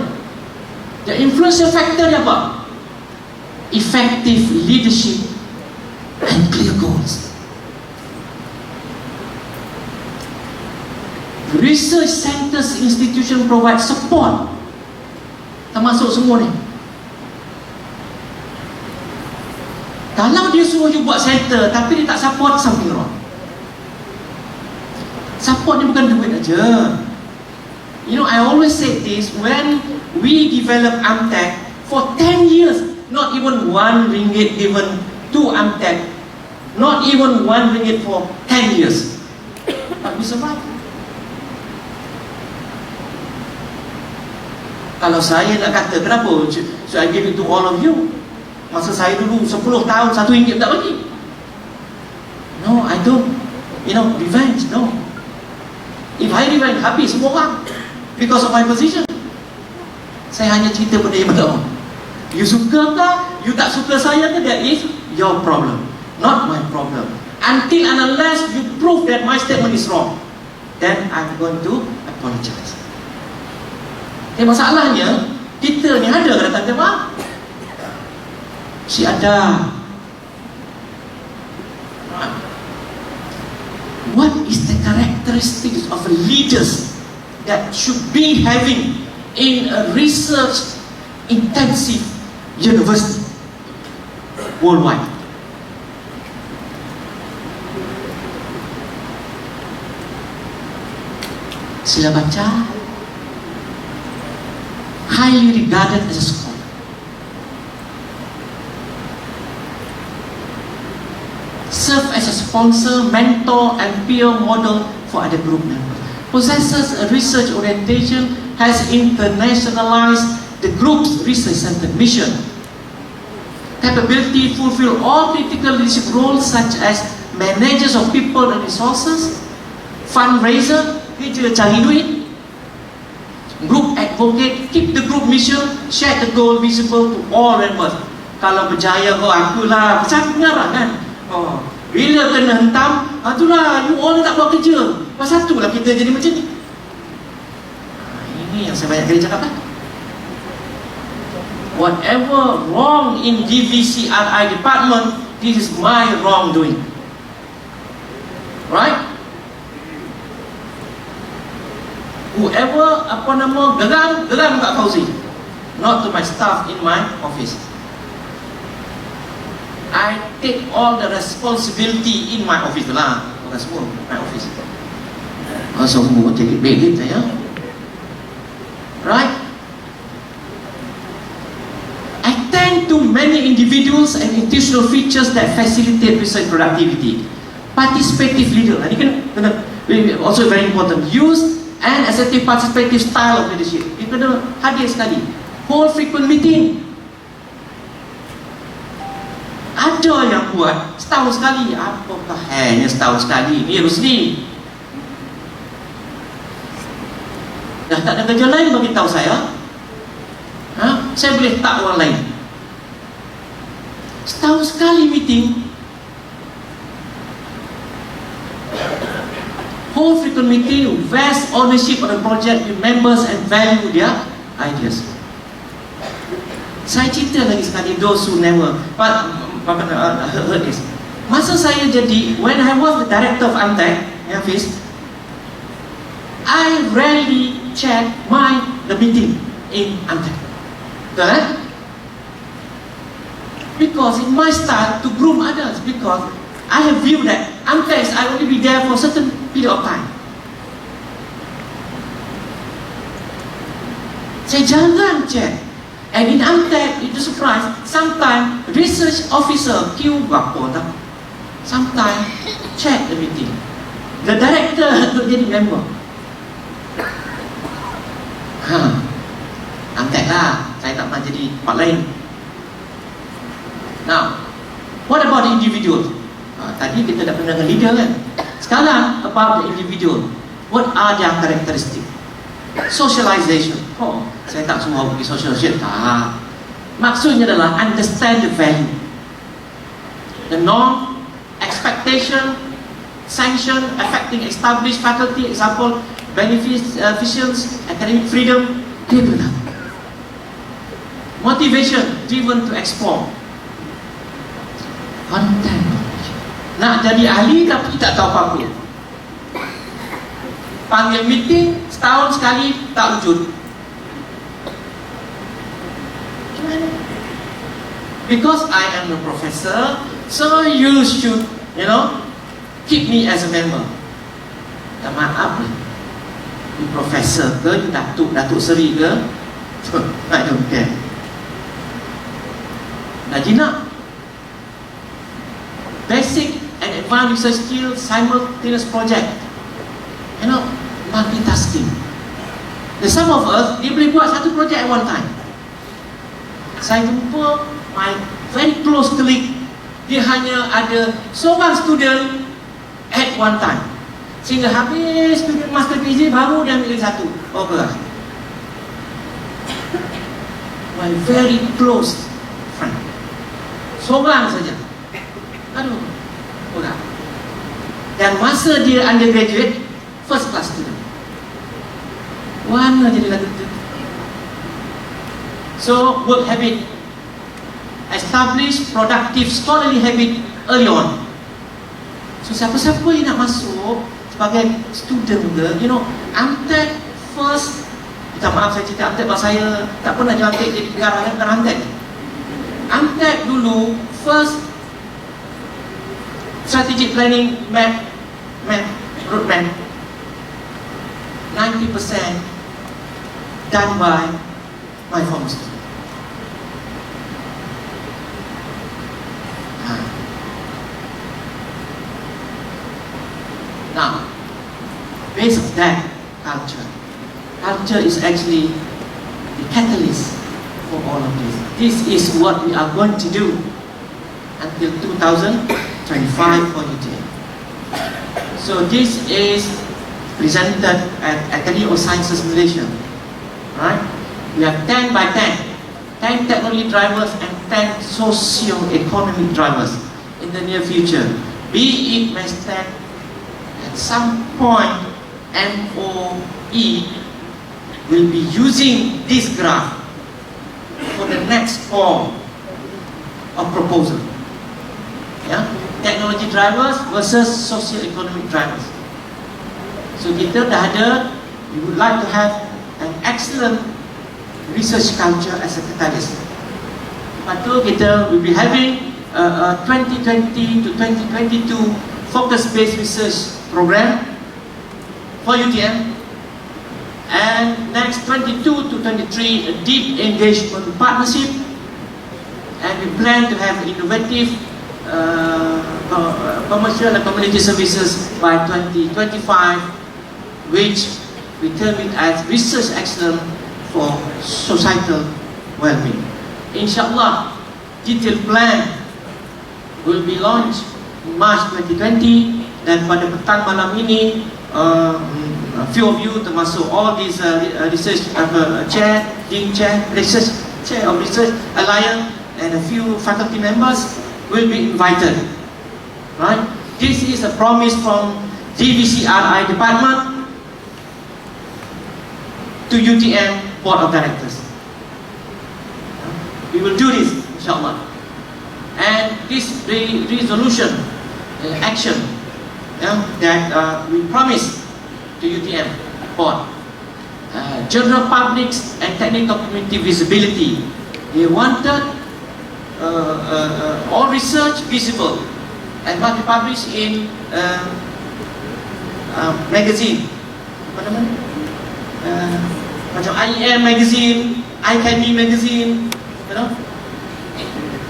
The influential factor ni apa? Effective leadership and clear goals. Research centers institution provide support, termasuk semua ni. Kalau dia suruh you buat center tapi dia tak support, something wrong. Support ni bukan duit aja. You know, I always say this, when we develop Amtech for 10 years, not even 1 ringgit given to Amtech, not even 1 ringgit for 10 years, but we survive. Kalau saya nak kata, kenapa? So I give it to all of you. Masa saya dulu 10 tahun, 1 ringgit tak bagi. No, I don't. You know, revenge, no. If I revenge, habis semua orang. Because of my position. Saya hanya cerita benda yang betul. You suka ke? You tak suka saya ke? That is your problem, not my problem. Until and unless you prove that my statement is wrong, then I'm going to apologize. Tapi masalahnya, kita ni ada ke datang jemaah? Si ada. What is the characteristics of leaders that should be having in a research intensive university worldwide? Sila baca. Highly regarded as a scholar. Serve as a sponsor, mentor and peer model for other group members. Possesses a research orientation, has internationalized the group's research center mission. Capability fulfill all critical leadership roles such as managers of people and resources, fundraiser, kerja cari duit, group advocate, keep the group mission, share the goal visible to all members. Kalau berjaya, oh akulah, pasal pengarah kan. Oh, bila kena hentam, itulah you all tak buat kerja. Pasal itulah kita jadi macam ni. Ini yang saya banyak kali cakap kan. Whatever wrong in DVCRI department, this is my wrongdoing. Right? Whoever geram kat Fauzi, not to my staff in my office. I take all the responsibility in my office lah. Bukan semua, my office. Semua take it big saya. Right? I tend to many individuals and institutional features that facilitate research productivity. Participative leader. Ini kan also very important. Use and assertive participative style of leadership. Dia kena hadir sekali. Hold frequent meeting. Ada yang buat setahun sekali. Apakah hanya setahun sekali? Ni Rusli. Dah tak ada kerja lain, bagi tahu saya. Saya boleh tak orang lain. Setahun sekali meeting. Hold frequent meeting, vast ownership of the project with members and value their ideas. Saya cerita lagi sekali, those who never heard this. Masa saya jadi, when I was the director of Amtech, Hafiz, I rarely check the meeting in Amtek. Betul kan? Because it's my style to groom others, because I have view that Amtek I only be there for a certain period of time. Saya jarang check. And in Amtek, it's a surprise, sometimes research officer queue berapa tak? Sometimes check the meeting. The director untuk jadi member. Amtek lah, saya tak pernah jadi tempat lain. Now, what about the individual? Tadi kita dah pernah dengan leader kan? Sekarang, about the individual. What are their characteristics? Socialization. Oh, saya tak semua pergi socialization. Tak. Maksudnya adalah understand the value, the norm, expectation, sanction affecting established faculty, example, beneficence, academic freedom. Dia benar. Motivation, driven to explore. Content. Nak jadi ahli tapi tak tahu apa-apa. Panggil meeting setahun sekali tak wujud. Because I am a professor, so you should, keep me as a member. Tak maaf ni. You professor ke, you Datuk Seri ke? I don't care. Najina, basic and advanced research skills, simultaneous project. Multitasking. Some of us, dia boleh buat satu project at one time. Saya jumpa my very close colleague, dia hanya ada seorang student at one time. Sehingga habis student master PhD baru dia ambil satu. Okay. My very close friend. Seorang saja. Aduh. Okay. Dan masa dia undergraduate, first class student. Mana jadi lagu tu? So, work habit. Establish productive scholarly habit early on. So, siapa-siapa yang nak masuk sebagai student ke, Amtek first. Minta maaf saya cerita Amtek, sebab saya tak pernah dilantik jadi pengarah kan, bukan Amtek. Amtek dulu, first strategic planning map, roadmap, 90% done by my former student. Now, based on that culture is actually the catalyst for all of this. This is what we are going to do until 2025 for UTM. So this is presented at Academy of Sciences Malaysia. Right? We have 10 by 10. 10 technology drivers and 10 socio-economic drivers in the near future. Be it Mestek, at some point MOE will be using this graph for the next form of proposal. Yeah? Technology drivers versus socio-economic drivers. So kita dah ada, we would like to have an excellent research culture as a catalyst. Lepas tu kita will be having a 2020 to 2022 focus-based research program for UTM, and next 22 to 23 a deep engagement partnership, and we plan to have innovative commercial and community services by 2025, which we term it as research excellence for societal well-being. InsyaAllah, detailed plan will be launched in March 2020, dan pada petang malam ini, a few of you, termasuk all these research chair, dean chair, research chair of research alliance, and a few faculty members will be invited. Right? This is a promise from DVCRI department to UTM Board of Directors. We will do this, insyaAllah. And this resolution, action, that we promise to UTM board. General publics and technical community visibility. They wanted all research visible and must be published in magazine. Apa nama? Macam IEM magazine, iCandy magazine, you know,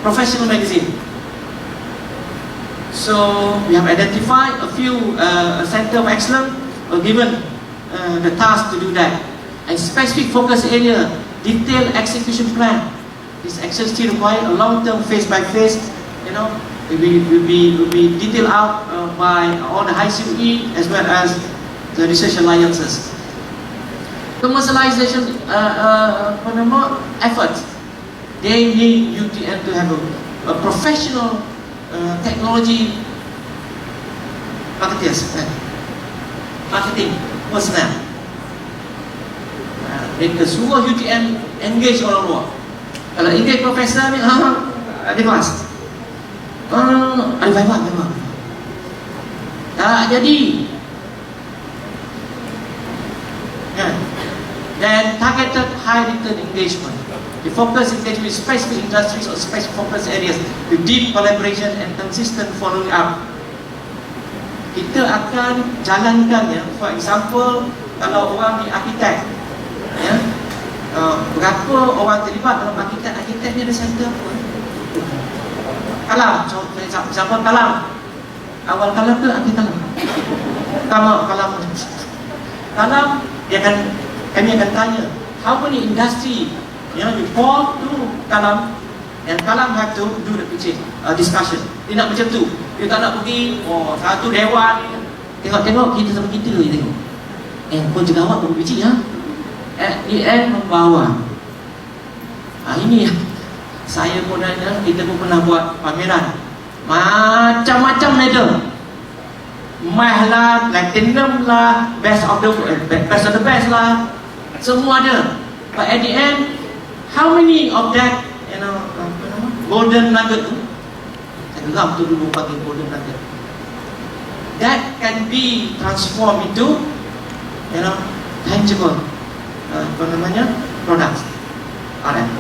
professional magazine. So we have identified a few center of excellence, or given the task to do that. A specific focus area, detailed execution plan. This action still require a long-term phase-by-phase, you know, will be detailed out by all the high COE as well as the research alliances. Commercialization efforts. They need UTM to have a professional technology marketing personnel. Mereka suruh UTM engage orang luar. Kalau engage profesor ni, ada kelas, ada viva. Tak jadi. Then targeted high return engagement. The focus engagement with specific industries or specific focus areas with deep collaboration and consistent following up. Kita akan jalankan, ya. For example, kalau orang di arkitek, ya, berapa orang terlibat dalam arkitek? Arkitek ni ada center apa? Kalam, siapa kalam? Awal kalam ke akhir kalam? Kalam, kami akan tanya, how many industry, you know, you fall to kalam, and kalam have to do the pitching, discussion. Dia nak macam tu. Dia tak nak pergi, satu dewan, tengok kita sama kita je tengok. Kau juga awak pergi pitching, ha? At the end membawa. Ini saya pun ada, kita pun pernah buat pameran macam-macam medal, mah lah, platinum lah, best of the best lah, semua ada. But at the end, how many of that, you know, golden nugget tu, saya geram tu dulu panggil golden nugget, that can be transformed into, you know, tangible products. Alright.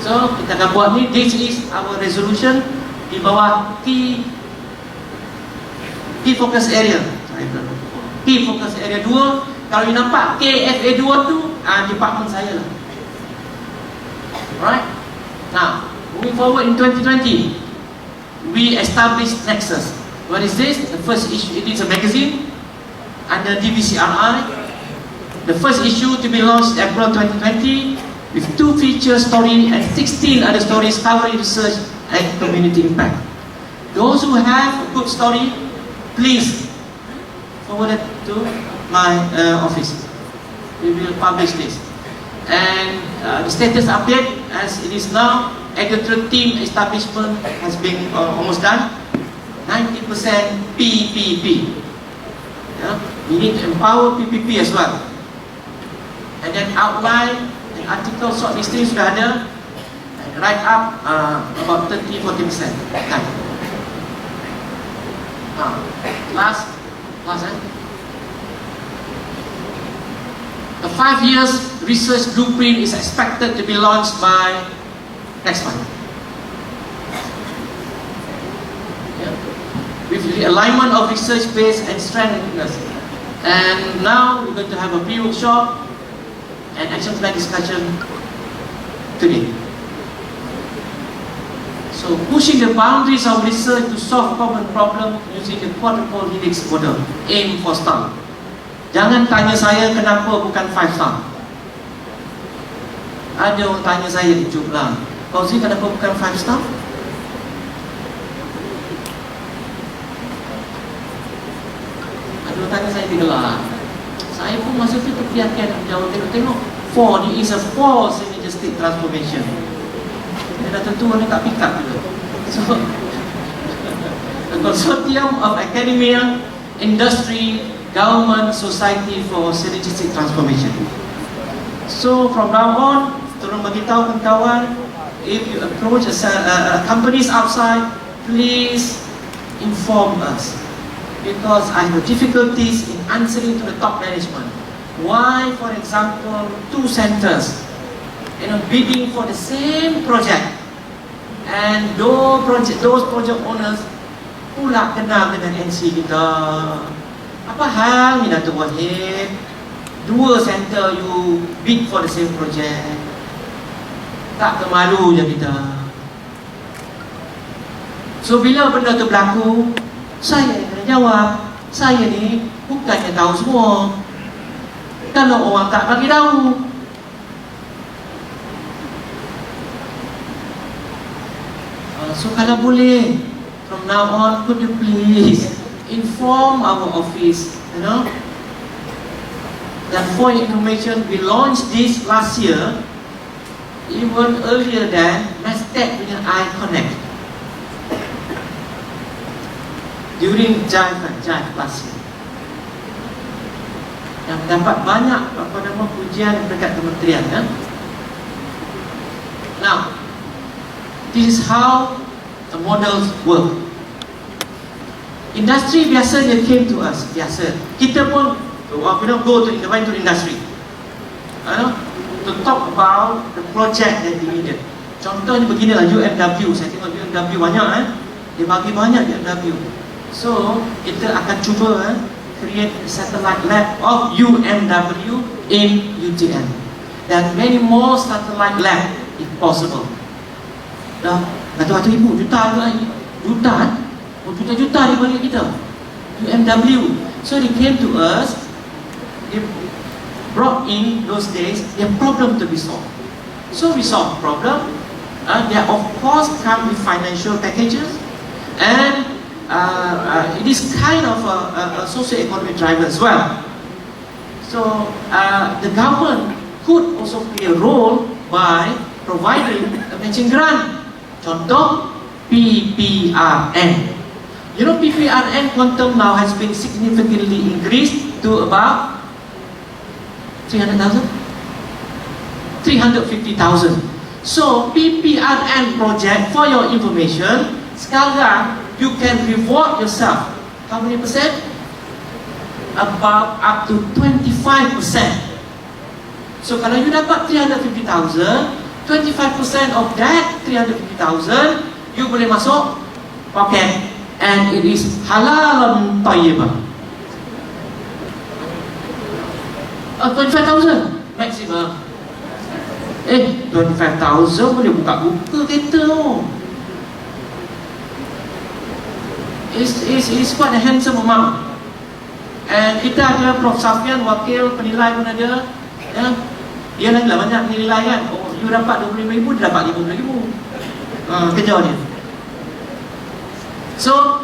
So kita akan buat ni. This is our resolution di bawah key focus area. Key focus area 2. Kalau you nampak KFA 2 tu, department saya lah. Alright. Now, moving forward in 2020, we established Nexus. What is this? The first issue, it is a magazine under DVCRI. The first issue to be launched April 2020 with 2 feature stories and 16 other stories covering research and community impact. Those who have a good story, please forward it to my office. We will publish this. And the status update, as it is now, editorial team establishment has been almost done. 90% PPP. Yeah? We need to empower PPP as well. And then outline and article shortlisting sudah ada, and write up about 30-40% time. Last the 5 years research blueprint is expected to be launched by next month. With the alignment of research base and strength and weakness. And now we're going to have a pre-workshop and action plan discussion today. So pushing the boundaries of research to solve common problem using the quadruple helix model. Aim for star. Jangan tanya saya kenapa bukan 5 star. Ada orang tanya saya di YouTube lah, kau sih kenapa bukan 5 star? Ada orang tanya saya 3 lah. Saya pun masa tu terpiarkan jauh tengok 4, ni is a 4 synergistic transformation. Dia dah tentu orang tak pick up juga. So the consortium of academia, industry, government, society for synergistic transformation. So from now on, tolong beritahu kawan-kawan, if you approach companies outside, please inform us. because I have difficulties in answering to the top management. Why, for example, two centers, bidding for the same project, and those project owners pula kenal dengan NC kita. Apa hal ni Dato' Wahid? Dua center you bid for the same project. Tak kemalu je kita. So bila benda tu berlaku, saya kena jawab. Saya ni bukannya tahu semua. Kalau orang tak bagi tahu, so kalau boleh, from now on, could you please inform our office, that for information, we launched this last year, even earlier than Mastek punya iConnect. During Jive last year. Yang dapat banyak pujian dekat kementerian. Now, this is how the models work. Industry biasanya came to us, biasa. Kita pun go to industry, to talk about the project that we needed. Contohnya beginilah UMW. Saya tengok UMW banyak, dia bagi banyak UMW. So kita akan cuba create a satellite lab of UMW in UTM. Dan many more satellite lab if possible. Dah ratus ribu, juta juga ini. Juta-juta dia bagi kita. UMW. So they came to us, they brought in those days their problem to be solved. So we solved the problem. They of course come with financial packages, and it is kind of a socio-economic driver as well. So the government could also play a role by providing a matching grant. Contoh PPRN. PPRN quantum now has been significantly increased to about 300,000? 350,000. So PPRN project, for your information, sekarang you can reward yourself. How many percent? About up to 25%. So kalau you dapat 350,000, 25% of that 350,000 you boleh masuk pocket, and it is halalan tayyibah. 25,000 maximum. 25,000 boleh buka-buka kereta tu. It's quite a handsome amount. And kita ada Prof. Safian, wakil penilai pun ada, dia lagi lah banyak penilai kan. You dapat 25,000, dia dapat 50,000. Kejar dia. So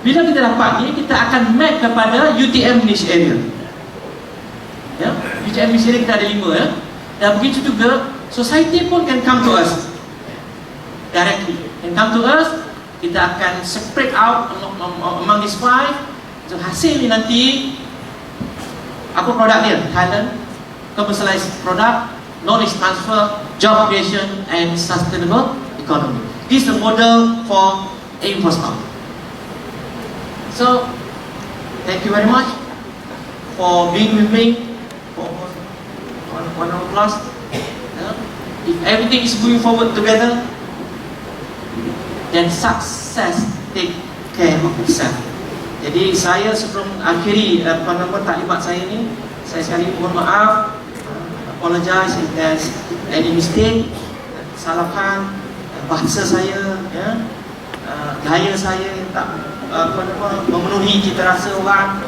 bila kita dapat ni, kita akan map kepada UTM niche area. UTM niche area kita ada 5. Dan begitu juga society pun can come to us directly. Can come to us. Kita akan separate out among these 5. So hasil ni nanti, apa produk dia? Talent, commercialized product, knowledge transfer, job creation, and sustainable economy. This is the model for aim for Start. So, thank you very much for being with me for 1 hour plus. If everything is moving forward together, then success take care of itself. Jadi saya sebelum akhiri taklimat saya ni, saya sekali mohon maaf, apologize if there's any mistake, kesalahan bahasa saya, gaya saya yang tak memenuhi cita rasa orang.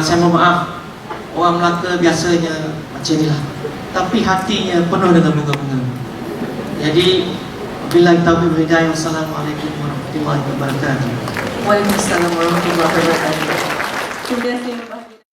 Saya mohon maaf. Orang Melaka biasanya macam inilah, tapi hatinya penuh dengan bunga-bunga. Jadi billahi taufiq wal hidayah. Wassalamualaikum warahmatullahi wabarakatuh. Waalaikumsalam warahmatullahi wabarakatuh. Terima kasih.